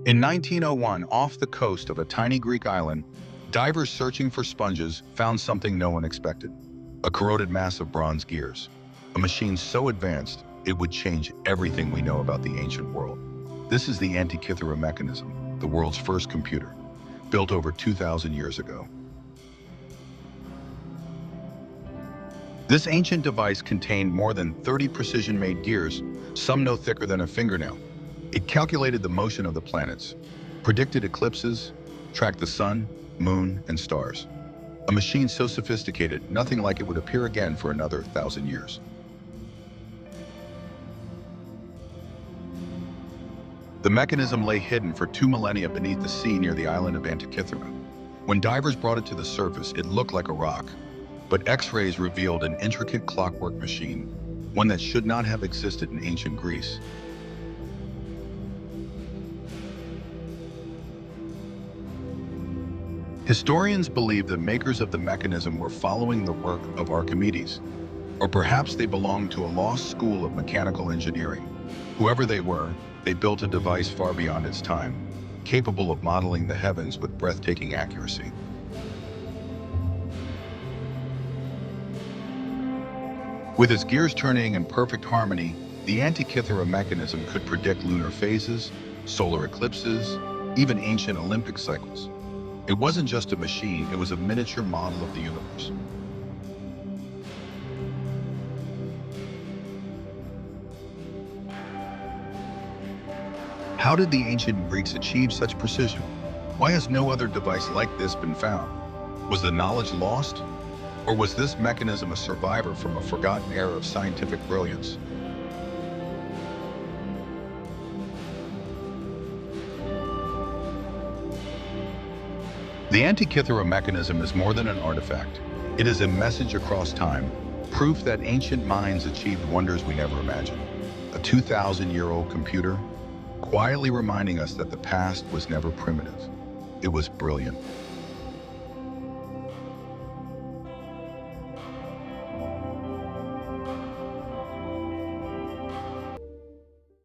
In 1901, off the coast of a tiny Greek island, divers searching for sponges found something no one expected: a corroded mass of bronze gears, a machine so advanced it would change everything we know about the ancient world. This is the Antikythera Mechanism, the world's first computer, built over 2,000 years ago. This ancient device contained more than 30 precision-made gears, some no thicker than a fingernail. It calculated the motion of the planets, predicted eclipses, tracked the sun, moon, and stars. A machine so sophisticated, nothing like it would appear again for another 1,000 years. The mechanism lay hidden for 2 millennia beneath the sea near the island of Antikythera. When divers brought it to the surface, it looked like a rock, but X-rays revealed an intricate clockwork machine, one that should not have existed in ancient Greece. Historians believe the makers of the mechanism were following the work of Archimedes, or perhaps they belonged to a lost school of mechanical engineering. Whoever they were, they built a device far beyond its time, capable of modeling the heavens with breathtaking accuracy. With its gears turning in perfect harmony, the Antikythera mechanism could predict lunar phases, solar eclipses, even ancient Olympic cycles. It wasn't just a machine, it was a miniature model of the universe. How did the ancient Greeks achieve such precision? Why has no other device like this been found? Was the knowledge lost? Or was this mechanism a survivor from a forgotten era of scientific brilliance? The Antikythera mechanism is more than an artifact. It is a message across time, proof that ancient minds achieved wonders we never imagined. A 2,000-year-old computer, quietly reminding us that the past was never primitive. It was brilliant.